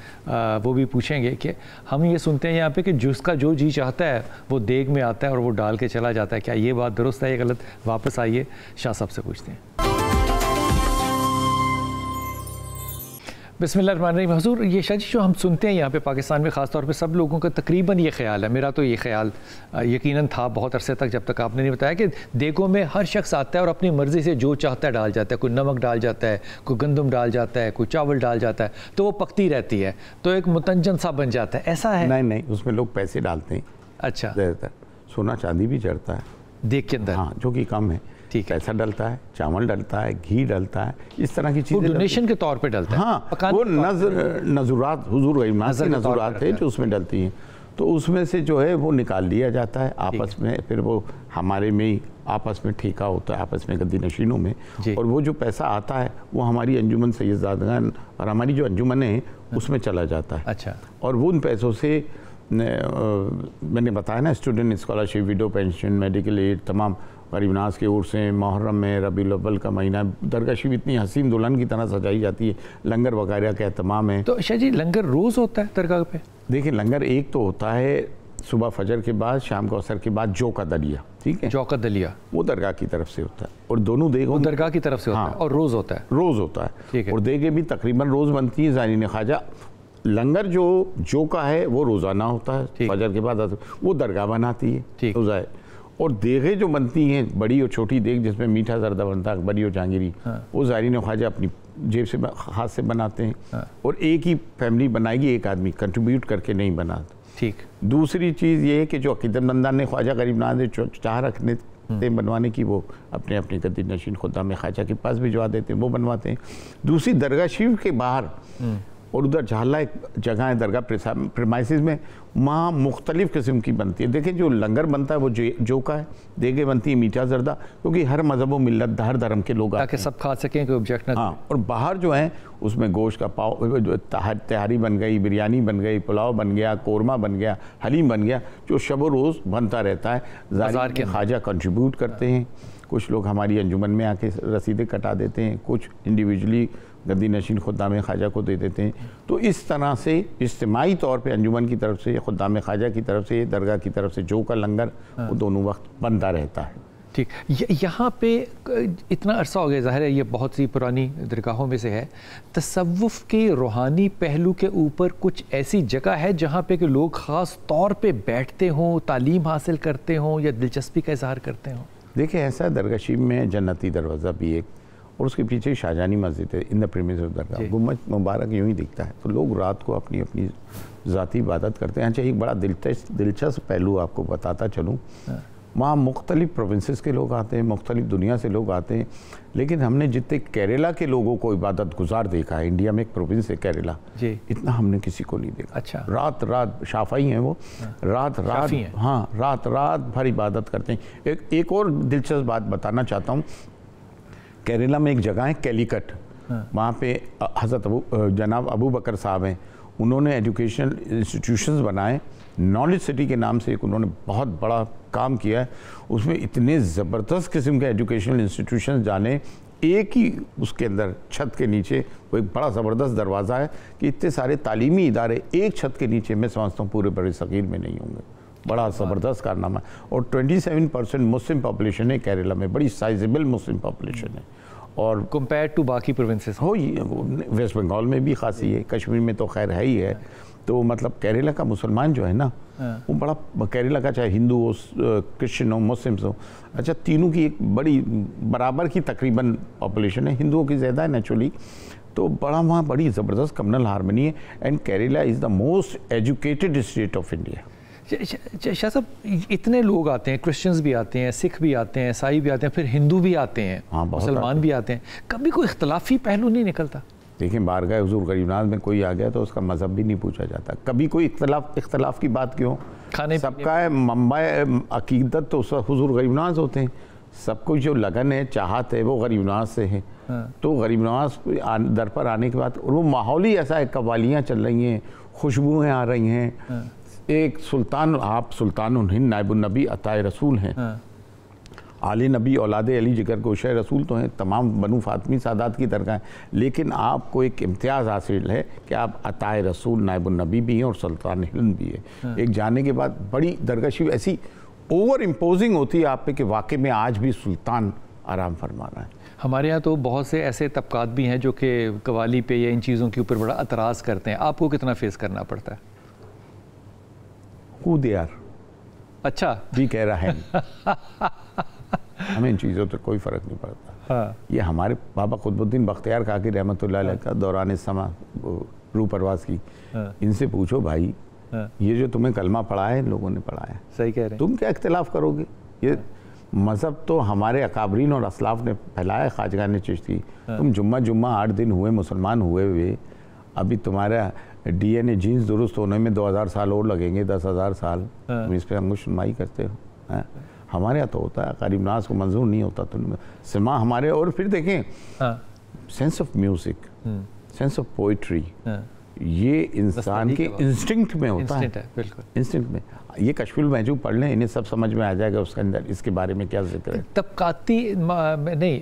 [SPEAKER 1] वो भी पूछेंगे। कि हम ये सुनते हैं यहाँ पे कि जिसका जो जी चाहता है वो देग में आता है और वो डाल के चला जाता है, क्या ये बात दुरुस्त है या गलत? वापस आइए, शाह साहब से पूछते हैं। बिस्मिल्लाहिर्रहमानिर्रहीम। हुज़ूर, ये शाजी जो हम सुनते हैं यहाँ पे पाकिस्तान में ख़ास तौर पे सब लोगों का तकरीबन ये ख्याल है, मेरा तो ये ख्याल यकीनन था बहुत अरसे तक, जब तक आपने नहीं बताया, कि देगों में हर शख्स आता है और अपनी मर्ज़ी से जो चाहता है डाल जाता है। कोई नमक डाल जाता है, कोई गंदम डाल जाता है, कोई चावल डाल जाता है, तो वो पकती रहती है, तो एक मुतंजन सा बन जाता है। ऐसा है?
[SPEAKER 2] नहीं, उसमें लोग पैसे डालते हैं।
[SPEAKER 1] अच्छा।
[SPEAKER 2] ज़्यादातर सोना चांदी भी चढ़ता है
[SPEAKER 1] देग के अंदर।
[SPEAKER 2] हाँ, जो कि कम है। पैसा डलता है, चावल डलता है, घी डलता है, इस तरह की चीज़ें
[SPEAKER 1] डोनेशन के तौर पे डलता है।
[SPEAKER 2] हाँ, वो नज़ुरात हुजूर नज़ुरात है जो उसमें डलती हैं, तो उसमें से जो है वो निकाल लिया जाता है आपस में। फिर वो हमारे में ही आपस में ठेका होता है, आपस में गद्दी नशीनों में, और वो जो पैसा आता है वो हमारी अंजुमन सैयदागान और हमारी जो अंजुमन है उसमें चला जाता है।
[SPEAKER 1] अच्छा।
[SPEAKER 2] और वो उन पैसों से मैंने बताया ना, student scholarship, window pension, medical aid, तमाम गरीब नवाज के उर्स हैं, मुहर्रम में, रबीउल अव्वल का महीना, दरगाह शरीफ इतनी हसीन दुल्हन की तरह सजाई जाती है, लंगर वगैरह का एहतमाम है।
[SPEAKER 1] तो शाह जी, लंगर रोज़ होता है दरगाह पे?
[SPEAKER 2] देखिए, लंगर एक तो होता है सुबह फजर के बाद, शाम को असर के बाद, जौ का दलिया, ठीक है,
[SPEAKER 1] जौ का दलिया,
[SPEAKER 2] वो दरगाह की तरफ से होता है, और दोनों देगों
[SPEAKER 1] दरगाह की तरफ से होता है, और रोज़ होता है?
[SPEAKER 2] रोज़ होता है, और देगे भी तकरीबन रोज़ बनती है। ज़ायरीन ख्वाजा लंगर जो का है वो रोज़ाना होता है, फजर के बाद वो दरगाह बनाती है रोज़ा। और देगें जो बनती हैं, बड़ी और छोटी देग जिसमें मीठा जर्दा बनता है, बड़ी और जहांगीरी, वो ज़ायरीन ख्वाजा अपनी जेब से हाथ से बनाते हैं, और एक ही फैमिली बनाएगी, एक आदमी कंट्रीब्यूट करके नहीं बनाता।
[SPEAKER 1] ठीक।
[SPEAKER 2] दूसरी चीज़ ये है कि जो अकीदतमंदान ने ख्वाजा गरीब नवाज चाह रखने बनवाने की, वो अपने अपने गद्दी नशीन खुदाम ख्वाजा के पास भिजवा देते हैं, वो बनवाते हैं। दूसरी दरगाह शरीफ के बाहर और उधर झाला एक जगह है दरगाह प्रेमाइसिस में, वहाँ मुख्तलिफ़ किस्म की बनती है। देखें, जो लंगर बनता है वो जो का है, देगे बनती है मीठा जर्दा, क्योंकि हर मज़हब व मिल्लत, हर धर्म के लोग
[SPEAKER 1] ताकि सब खा सकें, कोई ऑब्जेक्ट ना।
[SPEAKER 2] हाँ, और बाहर जो है उसमें गोश्त का पाव, तहारी बन गई, बिरयानी बन गई, पुलाव बन गया, कोरमा बन गया, हलीम बन गया, जो शब रोज़ बनता रहता है। ज़ायरीन ख्वाजा कंट्रीब्यूट करते हैं, कुछ लोग हमारी अंजुमन में आके रसीदें कटा देते हैं, कुछ इंडिविजुअली गद्दी नशीन खुदाम ख्वाजा को दे देते हैं। तो इस तरह से इज्तिमाई तौर पे अंजुमन की तरफ से, खुदाम ख्वाजा की तरफ से, दरगाह की तरफ से जो का लंगर वो दोनों वक्त बनता रहता है।
[SPEAKER 1] ठीक। यहाँ पे इतना अरसा हो गया, ज़ाहिर है ये बहुत सी पुरानी दरगाहों में से है, तसव्वुफ़ के रूहानी पहलू के ऊपर कुछ ऐसी जगह है जहाँ पे कि लोग ख़ास तौर पे बैठते हों, तालीम हासिल करते हों या दिलचस्पी का इजहार करते हों? देखिए, ऐसा दरगाह शरीफ में जन्नती दरवाज़ा भी एक, और उसके पीछे शाहजहानी मस्जिद है, इन द प्रीमिस ऑफ दरगाह। गुम्बद मुबारक यूँ ही दिखता है, तो लोग रात को अपनी अपनी ज़ाती इबादत करते हैं। अच्छा, एक बड़ा दिलचस्प पहलू आपको बताता चलूँ, वहाँ मुख्तलिफ़ प्रोविंसेस के लोग आते हैं, मुख्तलिफ़ दुनिया से लोग आते हैं, लेकिन हमने जितने केरला के लोगों को इबादत गुजार देखा है, इंडिया में एक प्रोविंस है केरला, इतना हमने किसी को नहीं देखा। अच्छा।
[SPEAKER 2] रात रात शाफाई हैं वो, रात रात भर इबादत करते हैं। एक और दिलचस्प बात बताना चाहता हूँ, केरला में एक जगह है कैलीकट, वहाँ पे हज़रत जनाब अबू बकर साहब हैं, उन्होंने एजुकेशनल इंस्टीट्यूशंस बनाए नॉलेज सिटी के नाम से एक उन्होंने बहुत बड़ा काम किया है। उसमें इतने ज़बरदस्त किस्म के एजुकेशनल इंस्टीट्यूशन जाने, एक ही उसके अंदर छत के नीचे वो एक बड़ा ज़बरदस्त दरवाज़ा है कि इतने सारे तालीमी इदारे एक छत के नीचे, मैं समझता हूँ पूरे बड़े सगीर में नहीं होंगे। बड़ा ज़बरदस्त कारनामा है। और 27% मुस्लिम पॉपुलेशन है केरला में, बड़ी साइजेबल मुस्लिम पॉपुलेशन है। और
[SPEAKER 1] कंपेयर टू बाकी प्रोविंसेस
[SPEAKER 2] हो ही, वेस्ट बंगाल में भी खासी है, कश्मीर में तो खैर है ही है। तो मतलब केरला का मुसलमान जो है ना, वो बड़ा, केरला का चाहे हिंदू हो, क्रिश्चियन हो, मुस्लिम्स हो, अच्छा तीनों की एक बड़ी बराबर की तकरीबन पॉपुलेशन है, हिंदुओं की ज़्यादा है नेचुरली। तो बड़ा वहाँ बड़ी ज़बरदस्त कम्युनल हारमनी है। And Kerala is the most educated state of India.
[SPEAKER 1] Shah साहब, इतने लोग आते हैं, क्रिश्चियंस भी आते हैं, सिख भी आते हैं, ईसाई भी आते हैं, फिर हिंदू भी आते हैं, मुसलमान भी आते हैं, कभी कोई इख्तलाफी पहलू नहीं निकलता?
[SPEAKER 2] देखिए, बारगाह हुजूर गरीबनाज में कोई आ गया तो उसका मज़हब भी नहीं पूछा जाता, कभी कोई इख्तलाफ की बात क्यों?
[SPEAKER 1] खाने
[SPEAKER 2] सबका है मुंबई अकीदत तो हुजूर गरीबनाज होते हैं, सब कुछ जो लगन है, चाहत है, वो गरीबनाज से है। तो गरीबनाज दर पर आने के बाद, और वो माहौल ही ऐसा है, कव्वालियाँ चल रही हैं, खुशबुएँ आ रही हैं। एक सुल्तान, आप सुल्तानुल हिंद नायबुन नबी अताए रसूल हैं, आले नबी औलाद अली जिगर गोशे रसूल तो हैं, तमाम बनु फातमी सादात की दरगाह है। लेकिन आपको एक इम्तियाज़ हासिल है कि आप अताए रसूल नायबुन नबी भी हैं और सुल्तान हिंद भी है। एक जाने के बाद बड़ी दरगाह शिव ऐसी ओवर इम्पोजिंग होती है आप पे कि वाकई में आज भी सुल्तान आराम फरमा रहा है।
[SPEAKER 1] हमारे यहाँ तो बहुत से ऐसे तबकात भी हैं जो कि कवाली पे या इन चीज़ों के ऊपर बड़ा एतराज़ करते हैं, आपको कितना फेस करना पड़ता है?
[SPEAKER 2] Who they are?
[SPEAKER 1] अच्छा,
[SPEAKER 2] भी कह रहा है हमें इन चीज़ों तो कोई फ़र्क नहीं पड़ता।
[SPEAKER 1] हाँ।
[SPEAKER 2] ये हमारे बाबा खुतबुद्दीन बख्तियार काकी रहमतुल्लाह अलैह का दौरान समा रू परवाज़ की, इनसे पूछो भाई, ये जो तुम्हें कलमा पढ़ा है, लोगों ने पढ़ा है,
[SPEAKER 1] सही कह रहे हैं,
[SPEAKER 2] तुम क्या इख्तिलाफ करोगे? ये मज़हब तो हमारे अकाबरीन और असलाफ ने फैलाया, ख्वाजगान चिश्ती। तुम जुम्मा 8 दिन हुए मुसलमान हुए हुए, अभी तुम्हारा DNA जीन्स दुरुस्त होने में 2000 साल और लगेंगे, 10,000 साल। तुम इस पर अंगुशनुमाई करते हो। हमारे यहाँ तो होता है, गरीबनाज को मंजूर नहीं होता। तो सिमा हमारे, और फिर देखें sense of music, sense of poetry, ये इंसान के इंस्टिंक्ट में होता है,
[SPEAKER 1] बिल्कुल
[SPEAKER 2] इंस्टिंक्ट में। ये कश्फुल महजूब पढ़ लें, इन्हें सब समझ में आ जाएगा उसके अंदर इसके बारे में क्या जिक्र है।
[SPEAKER 1] तबकाती नहीं,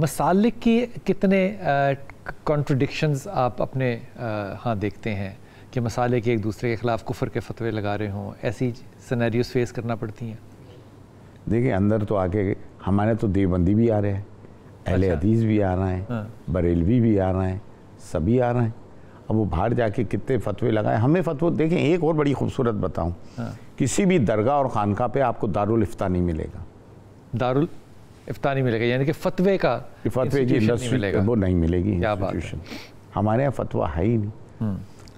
[SPEAKER 1] मसालिक की कितने कॉन्ट्रडिक्शंस आप अपने हाँ देखते हैं कि मसाले के एक दूसरे के ख़िलाफ़ कुफर के फतवे लगा रहे हों, ऐसी सिनेरियोस फेस करना पड़ती हैं? देखिए,
[SPEAKER 2] अंदर तो आके हमारे तो देवबंदी भी आ रहे हैं, अहले हदीस भी आ रहे हैं, बरेलवी भी आ रहे हैं, सभी आ रहे हैं। अब वो बाहर जाके कितने फतवे लगाए, हमें फतवे। देखें, एक और बड़ी खूबसूरत बताऊं, किसी भी दरगाह और खानका पे आपको दारुल इफ्ता नहीं मिलेगा।
[SPEAKER 1] दारुल इफ्ता नहीं मिलेगा, यानी कि फतवे की इंडस्ट्री
[SPEAKER 2] वो नहीं मिलेगी।
[SPEAKER 1] क्या बात है?
[SPEAKER 2] हमारे यहाँ फतवा है ही नहीं।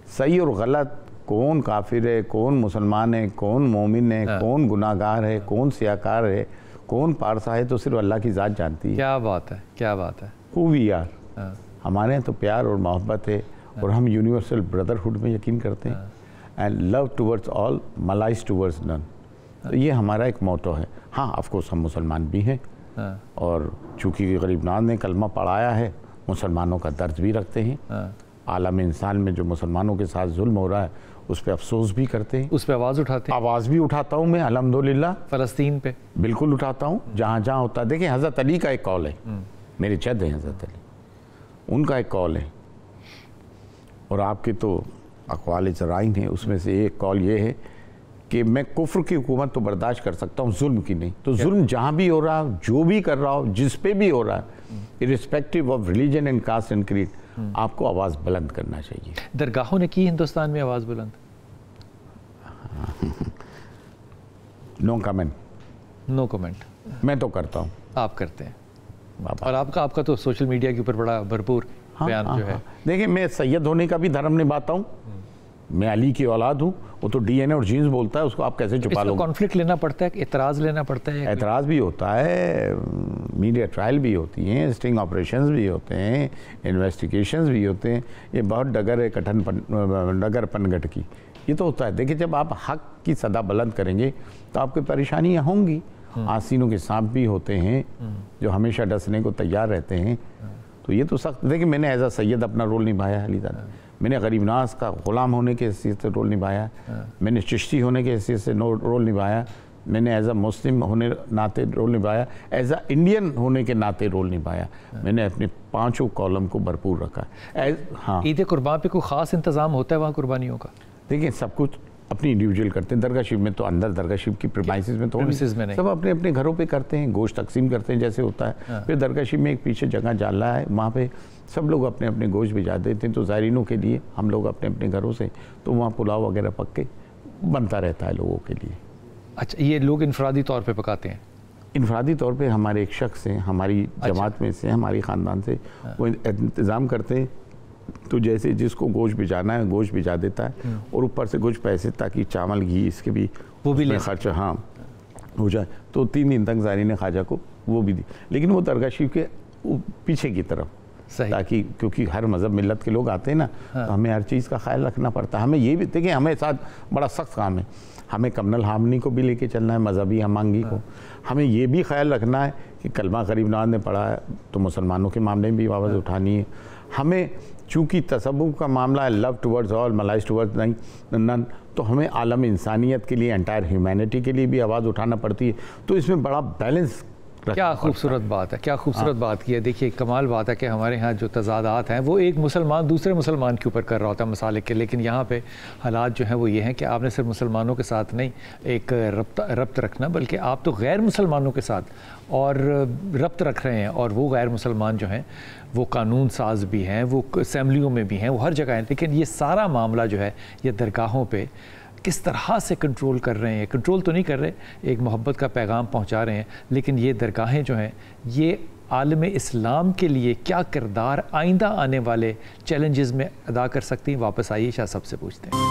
[SPEAKER 2] सही और गलत, कौन काफिर है, कौन मुसलमान है, कौन मोमिन है, कौन गुनाहगार है, कौन सियाकार है, कौन पारसा है, तो सिर्फ अल्लाह की ज़ात जानती है।
[SPEAKER 1] क्या बात है, क्या बात है।
[SPEAKER 2] हू वी आर, हमारे यहाँ तो प्यार और मोहब्बत है, और हम यूनिवर्सल ब्रदरहुड में यकीन करते हैं। And love towards all, malice towards none. तो ये हमारा एक मोटो है। हाँ, ऑफकोर्स हम मुसलमान भी हैं, और चूँकि गरीबनाज ने कलमा पढ़ाया है, मुसलमानों का दर्द भी रखते हैं। आलम इंसान में जो मुसलमानों के साथ जुल्म हो रहा है, उस पर अफसोस भी करते हैं,
[SPEAKER 1] उस पर आवाज़ उठाते हैं।
[SPEAKER 2] आवाज़ भी उठाता हूँ मैं, अल्हम्दुलिल्लाह।
[SPEAKER 1] फ़लस्तीन पे
[SPEAKER 2] बिल्कुल उठाता हूँ, जहाँ जहाँ होता है। देखिए, हज़रत अली का एक कॉल है, मेरे जद हैं हज़रत अली, उनका एक कॉल है, और आपके तो अक़वाल ज़राइन है, उसमें से एक कॉल ये है कि मैं कुफ्र की हुकूमत तो बर्दाश्त कर सकता हूँ, जुल्म की नहीं। तो जुल्म जहाँ भी हो रहा हो, जो भी कर रहा हो, जिस पे भी हो रहा है, irrespective of religion and caste and creed, आपको आवाज़ बुलंद करना चाहिए।
[SPEAKER 1] दरगाहों ने की हिंदुस्तान में आवाज़ बुलंद?
[SPEAKER 2] No comment.
[SPEAKER 1] No comment.
[SPEAKER 2] मैं तो करता हूँ।
[SPEAKER 1] आप करते हैं, और आपका तो सोशल मीडिया के ऊपर बड़ा भरपूर बयान जो है।
[SPEAKER 2] देखिए, मैं सैयद होने का भी धर्म निभाता हूँ, मैं अली की औलाद हूँ, वो तो DNA और जीन्स बोलता है, उसको आप कैसे छुपा लोगे?
[SPEAKER 1] कॉन्फ्लिक्ट लेना पड़ता है, एतराज़ लेना पड़ता है।
[SPEAKER 2] एतराज़ भी होता है, मीडिया ट्रायल भी होती हैं, स्टिंग ऑपरेशंस भी होते हैं, इन्वेस्टिगेशंस भी होते हैं। ये बहुत डगर है डगर पनगट की, ये तो होता है। देखिए, जब आप हक की सदा बुलंद करेंगे तो आपकी परेशानियाँ होंगी। आसीनों के सांप भी होते हैं जो हमेशा डसने को तैयार रहते हैं। तो ये तो सख्त। देखिए, मैंने एज अ सैयद अपना रोल निभाया है अलीज़ादा। मैंने गरीब नवाज का ग़ुलाम होने की हैसियत से रोल निभाया, मैंने चिश्ती होने की हैसियत से रोल निभाया, मैंने एज अ मुस्लिम होने नाते रोल निभाया, एज अ इंडियन होने के नाते रोल निभाया। मैंने अपने 5 कॉलम को भरपूर रखा। हाँ,
[SPEAKER 1] ईद कुर्बान पे कोई ख़ास इंतज़ाम होता है वहाँ कुर्बानियों का?
[SPEAKER 2] देखिए, सब कुछ अपनी इंडिविजुअल करते हैं। दरगाह शिव में तो अंदर, दरगाह शिव की प्रीमाइसेस में तो
[SPEAKER 1] नहीं, सब
[SPEAKER 2] अपने अपने घरों पे करते हैं, गोश्त तकसीम करते हैं जैसे होता है।
[SPEAKER 1] हाँ।
[SPEAKER 2] फिर दरगाह शिव में एक पीछे जगह जाला है, वहाँ पे सब लोग अपने अपने गोश्त भिजा देते हैं। तो ज़ायरीनों के लिए हम लोग अपने अपने घरों से, तो वहाँ पुलाव वगैरह पक के बनता रहता है लोगों के लिए।
[SPEAKER 1] अच्छा, ये लोग इनफरादी तौर पे पकाते हैं?
[SPEAKER 2] इनफरादी तौर पे हमारे एक शख्स हैं, हमारी जमात में से, हमारी ख़ानदान से, वो इंतज़ाम करते हैं। तो जैसे जिसको गोश्त भिजाना है गोश्त भिजा देता है, और ऊपर से कुछ पैसे ताकि चावल घी इसके भी
[SPEAKER 1] वो भी
[SPEAKER 2] खर्चा हाँ हो जाए। तो 3 दिन तक ज़ायरीन ख्वाजा को वो भी दी, लेकिन वो दरगाह शरीफ के पीछे की तरफ, ताकि क्योंकि हर मज़हब मिलत के लोग आते हैं ना, तो हमें हर चीज़ का ख्याल रखना पड़ता है। हमें ये भी देखिए, हमें साथ बड़ा सख्त काम है, हमें कमनल हामनी को भी लेके चलना है, मजहबी हमांगी को। हमें ये भी ख्याल रखना है कि कलमा गरीब नवाज ने पढ़ा है तो मुसलमानों के मामले में भी आवाज़ उठानी है। हमें चूँकि तसव्वुफ़ का मामला है, love towards all malice towards none, तो हमें आलम इंसानियत के लिए, एंटायर ह्यूमैनिटी के लिए भी आवाज़ उठाना पड़ती है। तो इसमें बड़ा बैलेंस।
[SPEAKER 1] क्या खूबसूरत बात है, क्या खूबसूरत बात की है। देखिए, कमाल बात है कि हमारे यहाँ जो तज़ादात हैं वो एक मुसलमान दूसरे मुसलमान के ऊपर कर रहा होता है मसाले के, लेकिन यहाँ पे हालात जो हैं वो ये हैं कि आपने सिर्फ मुसलमानों के साथ नहीं एक रब्त रखना, बल्कि आप तो गैर मुसलमानों के साथ और रब्त रख रहे हैं। और वो गैर मुसलमान जो हैं वो कानून साज भी हैं, वो असम्बलियों में भी हैं, वो हर जगह हैं। लेकिन ये सारा मामला जो है ये दरगाहों पे किस तरह से कंट्रोल कर रहे हैं, कंट्रोल तो नहीं कर रहे, एक मोहब्बत का पैगाम पहुंचा रहे हैं, लेकिन ये दरगाहें जो हैं ये आलम इस्लाम के लिए क्या किरदार आइंदा आने वाले चैलेंजेस में अदा कर सकती हैं? वापस आइए, शाह सबसे पूछते हैं।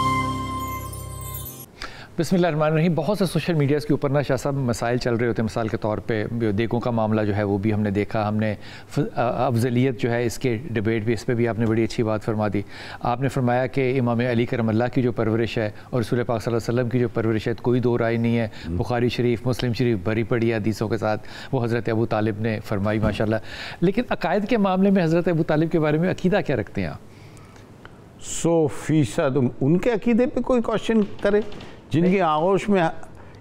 [SPEAKER 1] बिस्मिल्लाहिर्रहमानिर्रहीम। बहुत से सोशल मीडियाज़ के ऊपर ना शाह साहब मसाइल चल रहे होते हैं। मिसाल के तौर पे देगों का मामला जो है वो भी हमने देखा, हमने अफजलियत जो है इसके डिबेट भी, इस पर भी आपने बड़ी अच्छी बात फरमा दी। आपने फरमाया कि इमाम अली करमल्लाह की जो परवरिश है और रसूल पाक सल्लल्लाहु अलैहि वसल्लम की जो परवरिश है कोई दो राय नहीं है। बुखारी शरीफ, मुस्लिम शरीफ भरी पड़ी है हदीसों के साथ, वो हज़रत अबू तालिब ने फरमाई माशाल्लाह। लेकिन अकायद के मामले में हज़रत अबू तालिब के बारे में अकीदा क्या रखते हैं आप?
[SPEAKER 2] 100% उनके अकीदे पे कोई क्वेश्चन करे, जिनके आगोश में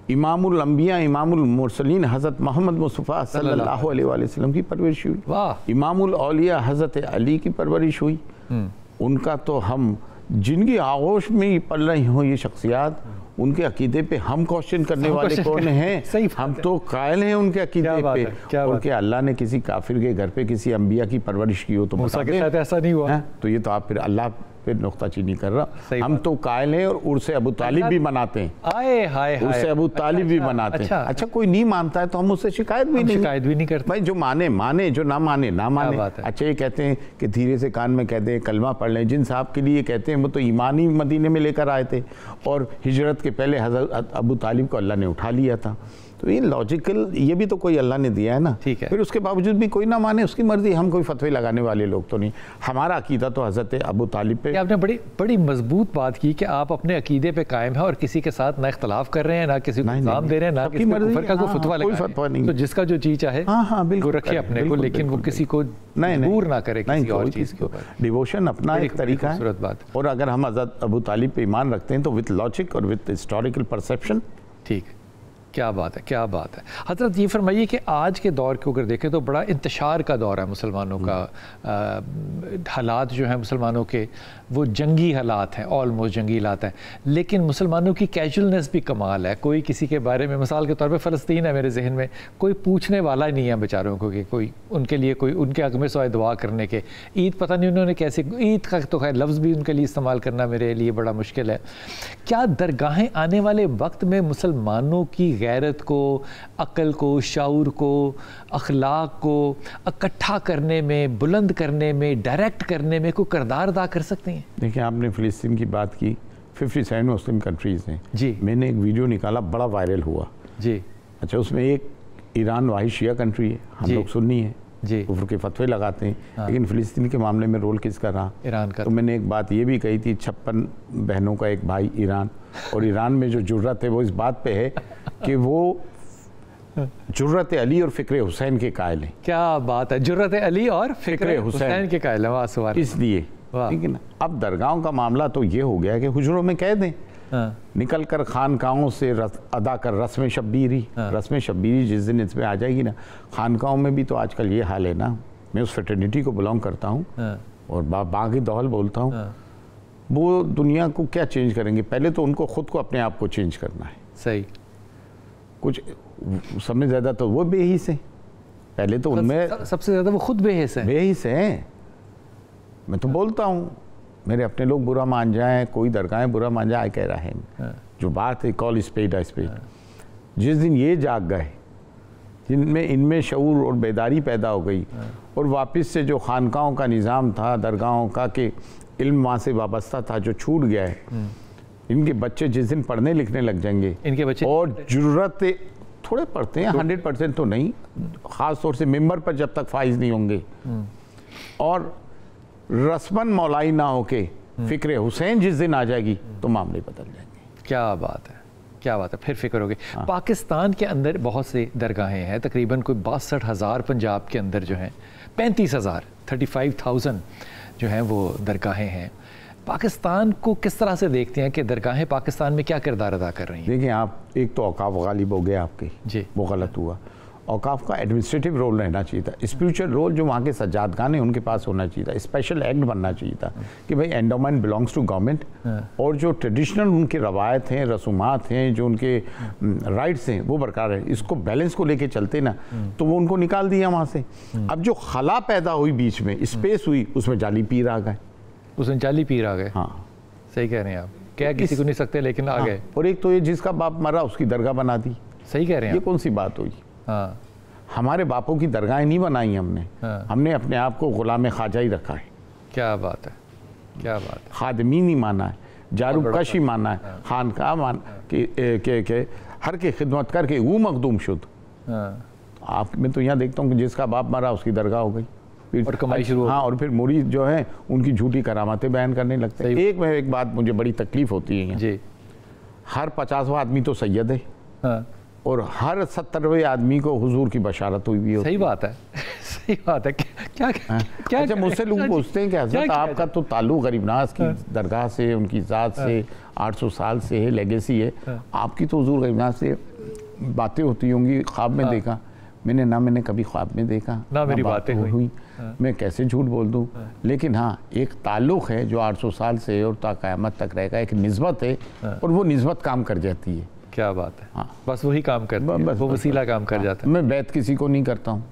[SPEAKER 2] इमामुल अंबिया इमामुल मुरसलीन हज़रत मोहम्मद मुस्तफ़ा सल्लल्लाहु अलैहि वसल्लम की परवरिश हुई, इमामुल औलिया हज़रत अली की परवरिश हुई। उनका तो हम जिनकी आगोश में ही पल रही हों ये शख्सियात, उनके अकीदे पे हम क्वेश्चन करने वाले कौन हैं? हम तो कायल हैं उनके अकीदे पे। और क्या अल्लाह ने किसी काफिर के घर पे किसी अंबिया की परवरिश की हो तो
[SPEAKER 1] मूसा के साथ ऐसा नहीं हुआ?
[SPEAKER 2] तो ये तो आप फिर अल्लाह पे नुक्ताचीनी कर रहा। हम तो कायल हैं और उर्से अबू तालिब भी मनाते हैं।
[SPEAKER 1] आए हाय हाय,
[SPEAKER 2] उर्से अबू तालिब भी मनाते हैं। अच्छा, कोई नहीं मानता है तो हम उससे शिकायत भी नहीं करते। भाई जो माने माने, जो ना माने ना माने। अच्छा, ये कहते हैं कि धीरे से कान में कहते हैं कलमा पढ़ लें। जिन साहब के लिए कहते हैं वो तो ईमानी मदीने में लेकर आए थे और हिजरत के पहले हज़रत अबू तालिब को अल्लाह ने उठा लिया था। तो ये लॉजिकल, ये भी तो कोई अल्लाह ने दिया है ना।
[SPEAKER 1] ठीक है।
[SPEAKER 2] फिर उसके बावजूद भी कोई ना माने, उसकी मर्जी। हम कोई फतवे लगाने वाले लोग तो नहीं। हमारा अकीदा तो हज़रत अबू तालिब पे।
[SPEAKER 1] आपने बड़ी मजबूत बात की कि आप अपने अकीदे पे कायम है और किसी के साथ ना इख्तलाफ कर रहे हैं, ना किसी को इल्ज़ाम दे रहे हैं, ना किसी कुफर का कोई फतवा लगा रहे हैं। तो जिसका जो चीज़ चाहे वो रखे अपने को, लेकिन वो किसी को मजबूर ना करे किसी और चीज़ के ऊपर।
[SPEAKER 2] डिवोशन अपना एक तरीका है। और अगर हम हज़रत अबू तालिब पे ईमान रखते हैं तो विद लॉजिक और विद हिस्टोरिकल परसेप्शन।
[SPEAKER 1] ठीक, क्या बात है, क्या बात है। हज़रत ये फरमाइए कि आज के दौर को अगर देखें तो बड़ा इंतशार का दौर है मुसलमानों का। हालात जो हैं मुसलमानों के वो जंगी हालात हैं, ऑलमोस्ट जंगी हालात हैं, लेकिन मुसलमानों की कैजुअलनेस भी कमाल है। कोई किसी के बारे में, मिसाल के तौर पे फ़लस्तीन है मेरे जहन में, कोई पूछने वाला ही नहीं है बेचारों को कि कोई उनके लिए कोई उनके हक़ में सोए दुआ करने के। ईद पता नहीं उन्होंने कैसे, ईद का तो खैर लफ्ज़ भी उनके लिए इस्तेमाल करना मेरे लिए बड़ा मुश्किल है। क्या दरगाहें आने वाले वक्त में मुसलमानों की गैरत को, अक्ल को, शाऊर को, अखलाक को इकट्ठा करने में, बुलंद करने में, डायरेक्ट करने में कोई किरदार अदा कर सकती हैं?
[SPEAKER 2] देखिए, आपने फ़िलिस्तीन की बात की, 57 मुस्लिम कंट्रीज़ हैं
[SPEAKER 1] जी। मैंने
[SPEAKER 2] एक वीडियो निकाला, बड़ा वायरल हुआ जी। अच्छा, उसमें एक ईरान वाहिद शिया कंट्री है, हम लोग सुन्नी है जी, कुफ्र के फतवे लगाते हैं। लेकिन फ़िलिस्तीन के मामले में रोल किसका रहा? ईरान का। तो मैंने एक बात ये भी कही थी, 56 बहनों का एक भाई ईरान, और ईरान में जो जुर्रत है वो इस बात पे है कि वो जुर्रत अली और फ़िक्र हुसैन के कायल हैं।
[SPEAKER 1] क्या बात है, जुर्रत अली और फ़िक्र हुसैन के कायल हैं। इसलिए
[SPEAKER 2] ठीक है ना। अब दरगाहों का मामला तो ये हो गया कि हुजरों में कह दें, निकल कर खानकाहों से अदा कर रस्म शब्बीरी। रस्म शब्बीरी जिस दिन इसमें आ जाएगी ना, खानकाहों में भी तो आजकल ये हाल है ना। मैं उस फ्रेटर्निटी को बिलोंग करता हूँ और बागी दौल बोलता हूँ। वो दुनिया को क्या चेंज करेंगे? पहले तो उनको खुद को अपने आप को चेंज करना है।
[SPEAKER 1] सही।
[SPEAKER 2] कुछ समय ज़्यादा तो वो बेहिस हैं। पहले तो उनमें
[SPEAKER 1] सबसे ज़्यादा वो खुद बेहिस हैं।
[SPEAKER 2] बेहिस हैं। मैं तो बोलता हूँ, मेरे अपने लोग बुरा मान जाएं, कोई दरगाहें बुरा मान जाए, कह रहा है जो बात है, कॉल स्पेड आ स्पेड। जिस दिन ये जाग गए, जिनमें इनमें शऊर और बेदारी पैदा हो गई और वापस से जो खानकाहों का निज़ाम था, दरगाहों का कि इल्म वहाँ से वाबस्ता था, जो छूट गया है, इनके बच्चे जिस दिन पढ़ने लिखने लग जाएंगे,
[SPEAKER 1] इनके बच्चे
[SPEAKER 2] और ज़रूरत थोड़े पढ़ते हैं, 100% तो नहीं, ख़ास तौर से मेंबर पर जब तक फाइज नहीं होंगे, और रस्मन मौलाई ना होके फिक्र हुसैन जिस दिन आ जाएगी तो मामले बदल जाएंगे।
[SPEAKER 1] क्या बात है, क्या बात है, फिर फिक्र होगी। पाकिस्तान के अंदर बहुत से दरगाहें हैं, तकरीबन कोई 62,000 पंजाब के अंदर जो हैं, 35,000 35,000 जो हैं वो दरगाहें हैं। पाकिस्तान को किस तरह से देखते हैं कि दरगाहें पाकिस्तान में क्या किरदार अदा कर रही हैं?
[SPEAKER 2] देखिए आप, एक तो औकाफ गालिब हो गया आपके जी, वो गलत हुआ। औकाफ का एडमिनिस्ट्रेटिव रोल रहना चाहिए था, स्पिरिचुअल रोल जो वहाँ के सज्जादगान हैं उनके पास होना चाहिए था, स्पेशल एक्ट बनना चाहिए था कि भाई एंडोमेंट बिलोंग्स टू गवर्नमेंट, और जो ट्रेडिशनल उनकी रवायत हैं, रसूमात हैं, जो उनके राइट्स हैं वो बरकरार है। इसको बैलेंस को लेके चलते ना तो वो उनको निकाल दिया वहाँ से। अब जो खला पैदा हुई बीच में, स्पेस हुई, उसमें जाली पीर आ गए,
[SPEAKER 1] उसमें जाली पीर आ गए।
[SPEAKER 2] हाँ
[SPEAKER 1] सही कह रहे हैं आप, क्या किसी को नहीं सकते लेकिन आ गए।
[SPEAKER 2] और एक तो ये जिसका बाप मरा उसकी दरगाह बना दी।
[SPEAKER 1] सही कह रहे हैं,
[SPEAKER 2] ये कौन सी बात हुई?
[SPEAKER 1] हाँ,
[SPEAKER 2] हमारे बापों की दरगाहें नहीं बनाई हमने, हमने अपने आप को गुलाम ख्वाजा ही रखा है।
[SPEAKER 1] क्या बात है, क्या बात है।
[SPEAKER 2] खादमी नहीं माना है, जारूकश ही माना है, खानका मान के हर के खिदमत करके वो मखदूम शुद्ध। आप मैं तो यहाँ देखता हूँ कि जिसका बाप मरा उसकी दरगाह हो गई
[SPEAKER 1] और कमाई शुरू।
[SPEAKER 2] हाँ, और फिर मुरीद जो है उनकी झूठी करामातें बयान करने लगते हैं। एक बात मुझे बड़ी तकलीफ होती है जी, हर 50वां आदमी तो सैयद है और हर 70वें आदमी को हुजूर की बशारत हुई भी होती है।
[SPEAKER 1] सही बात है, सही बात है। क्या क्या
[SPEAKER 2] अच्छा, मुझसे लोग पूछते हैं कि हज़रत आपका तो ताल्लुक़ गरीबनास की दरगाह से, उनकी ज़ात से 800 साल से है, लेगेसी है, आपकी तो हुजूर गरीबनास से बातें होती होंगी, ख्वाब में देखा। मैंने कभी ख्वाब में देखा
[SPEAKER 1] ना, मेरी बातें हुई।
[SPEAKER 2] मैं कैसे झूठ बोल दूं? लेकिन हाँ, एक ताल्लुक़ है जो 800 साल से और ता क़यामत तक रहेगा, एक निस्बत है और वो निस्बत काम कर जाती है।
[SPEAKER 1] क्या बात है। हाँ, बस वही काम करता है, वो वसीला काम कर जाता है।
[SPEAKER 2] मैं बैत किसी को नहीं करता हूँ,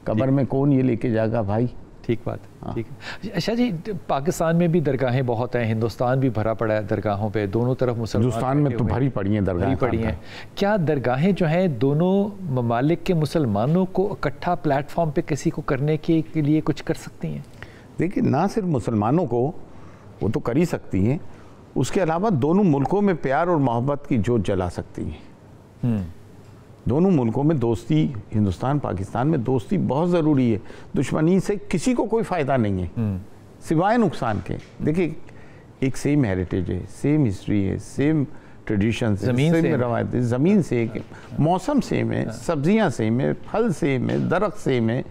[SPEAKER 2] कब्र में कौन ये लेके जाएगा भाई।
[SPEAKER 1] ठीक बात है, ठीक है। अच्छा जी, पाकिस्तान में भी दरगाहें बहुत हैं, हिंदुस्तान भी भरा पड़ा है दरगाहों पे, दोनों तरफ मुसलमान।
[SPEAKER 2] हिंदुस्तान में तो भरी पड़ी हैं दरगाहें,
[SPEAKER 1] भरी पड़ी हैं। क्या दरगाहें जो हैं दोनों ममालिक के मुसलमानों को इकट्ठा प्लेटफॉर्म पे किसी को करने के लिए कुछ कर सकती हैं?
[SPEAKER 2] देखिए, ना सिर्फ मुसलमानों को वो तो कर ही सकती हैं, उसके अलावा दोनों मुल्कों में प्यार और मोहब्बत की जोत जला सकती हैं। दोनों मुल्कों में दोस्ती, हिंदुस्तान पाकिस्तान में दोस्ती बहुत ज़रूरी है। दुश्मनी से किसी को कोई फ़ायदा नहीं है सिवाय नुकसान के। देखिए, एक सेम हेरिटेज है, सेम हिस्ट्री है, सेम ट्रेडिशन, सेम रवायत, ज़मीन से, मौसम सेम है, सब्जियां सेम है, फल सेम है, दरख्त सेम है।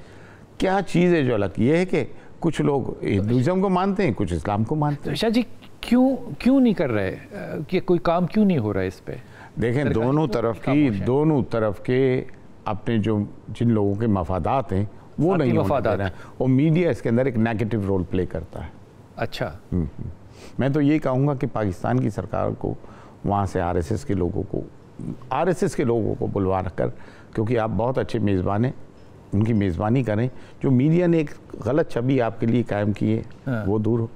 [SPEAKER 2] क्या चीज़ है जो अलग? ये है कि कुछ लोग हिंदुज़म को मानते हैं, कुछ इस्लाम को मानते हैं।
[SPEAKER 1] शाह जी, क्यों नहीं कर रहे कि कोई काम क्यों नहीं हो रहा है इस पे?
[SPEAKER 2] देखें, दोनों तरफ के अपने जो जिन लोगों के मफादात हैं वो नहीं होने दे रहे हैं, और मीडिया इसके अंदर एक नेगेटिव रोल प्ले करता है।
[SPEAKER 1] अच्छा।
[SPEAKER 2] मैं तो ये कहूँगा कि पाकिस्तान की सरकार को वहाँ से आरएसएस के लोगों को बुलवा कर, क्योंकि आप बहुत अच्छे मेज़बान हैं, उनकी मेज़बानी करें। जो मीडिया ने एक गलत छवि आपके लिए कायम की है वो दूर हो।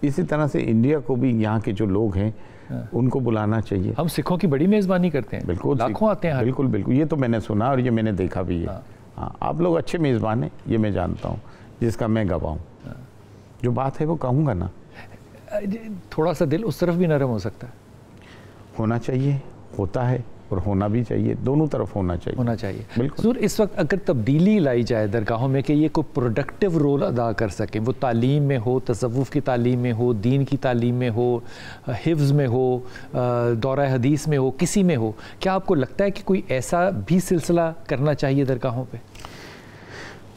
[SPEAKER 2] इसी तरह से इंडिया को भी यहाँ के जो लोग हैं उनको बुलाना चाहिए।
[SPEAKER 1] हम सिखों की बड़ी मेज़बानी करते हैं,
[SPEAKER 2] बिल्कुल,
[SPEAKER 1] लाखों आते हैं।
[SPEAKER 2] बिल्कुल बिल्कुल, ये तो मैंने सुना और ये मैंने देखा भी है। हाँ, आप लोग अच्छे मेज़बान हैं, ये मैं जानता हूँ, जिसका मैं गवाह हूँ। जो बात है वो कहूँगा ना,
[SPEAKER 1] थोड़ा सा दिल उस तरफ भी नरम हो सकता है,
[SPEAKER 2] होना चाहिए, होता है और होना भी चाहिए, दोनों तरफ होना चाहिए।
[SPEAKER 1] बिल्कुल। इस वक्त अगर तब्दीली लाई जाए दरगाहों में कि ये कोई प्रोडक्टिव रोल अदा कर सके, वो तालीम में हो, तसव्वुफ़ की तालीम में हो, दीन की तालीम में हो, हिफ्ज़ में हो, दौरा हदीस में हो, किसी में हो, क्या आपको लगता है कि कोई ऐसा भी सिलसिला करना चाहिए दरगाहों पे?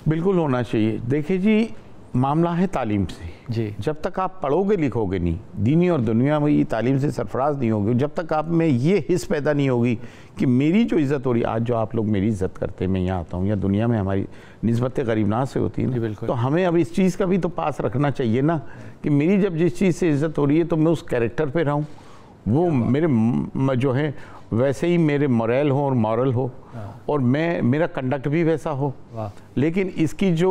[SPEAKER 2] बिल्कुल होना चाहिए। देखिए जी, मामला है तालीम से
[SPEAKER 1] जी।
[SPEAKER 2] जब तक आप पढ़ोगे लिखोगे नहीं, दीनी और दुनिया में ये तालीम से सरफराज नहीं होगी, जब तक आप में ये हिस्स पैदा नहीं होगी कि मेरी जो इज़्ज़त हो रही है, आज जो आप लोग मेरी इज़्ज़त करते हैं, मैं यहाँ आता हूँ, या दुनिया में हमारी निस्बत गरीबनास से होती है ना, तो हमें अब इस चीज़ का भी तो पास रखना चाहिए ना कि मेरी जब जिस चीज़ से इज़्ज़त हो रही है तो मैं उस कैरेक्टर पर रहूँ, वो मेरे जो है वैसे ही मेरे मोरल हो और मॉरल हो, और मेरा कंडक्ट भी वैसा हो। लेकिन इसकी जो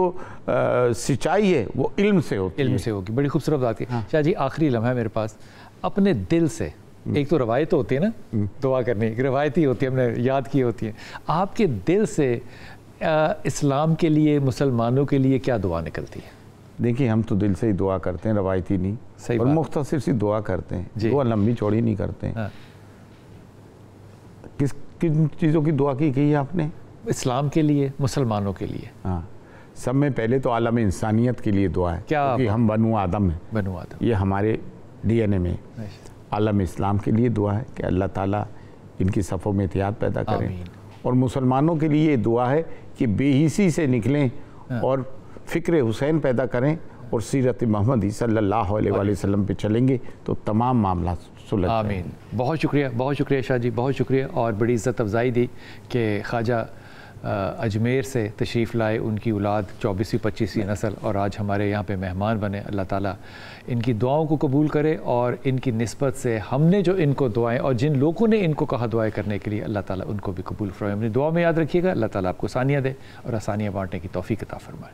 [SPEAKER 2] सिंचाई है वो इल्म से होती है।
[SPEAKER 1] इल्म से होगी। बड़ी खूबसूरत बात की। शाह जी, आखिरी लम्हा है मेरे पास। अपने दिल से, एक तो रवायत होती है ना दुआ करने की, रवायती होती है, हमने याद की होती है, आपके दिल से इस्लाम के लिए, मुसलमानों के लिए क्या दुआ निकलती है?
[SPEAKER 2] देखिए, हम तो दिल से ही दुआ करते हैं, रवायती नहीं,
[SPEAKER 1] सही
[SPEAKER 2] और मुख्तसर सी दुआ करते हैं, दुआ लंबी चौड़ी नहीं करते हैं। किन चीज़ों की दुआ की गई है आपने?
[SPEAKER 1] इस्लाम के लिए, मुसलमानों के लिए।
[SPEAKER 2] हाँ, सब में पहले तो आलम इंसानियत के लिए दुआ है, क्योंकि हम बनु आदम हैं,
[SPEAKER 1] बनु आदम,
[SPEAKER 2] ये हमारे डीएनए में। आलम इस्लाम के लिए दुआ है कि अल्लाह ताला इनकी सफ़ों में एहतियात पैदा करें, और मुसलमानों के लिए दुआ है कि बेहिसी से निकलें और फ़िक्र हुसैन पैदा करें और सीरत मोहम्मद सल्लल्लाहु अलैहि वसल्लम पे चलेंगे तो तमाम मामला सुलझ जाएंगे।
[SPEAKER 1] आमीन। बहुत शुक्रिया शाह जी, बहुत शुक्रिया, और बड़ी इज़्ज़त अफजाई दी कि ख्वाजा अजमेर से तशरीफ़ लाए, उनकी औलाद 24वीं 25वीं नस्ल, और आज हमारे यहाँ पे मेहमान बने। अल्लाह ताला इनकी दुआओं को कबूल करे, और इनकी निस्बत से हमने जो इनको दुआएं और जिन लोगों ने इनको कहा दुआएं करने के लिए, अल्लाह ताला उनको भी कबूल फरमाए। अपनी दुआ में याद रखिएगा। अल्लाह ताला आपको आसानियाँ दे और आसानियाँ बांटने की तौफीक अता फरमाए।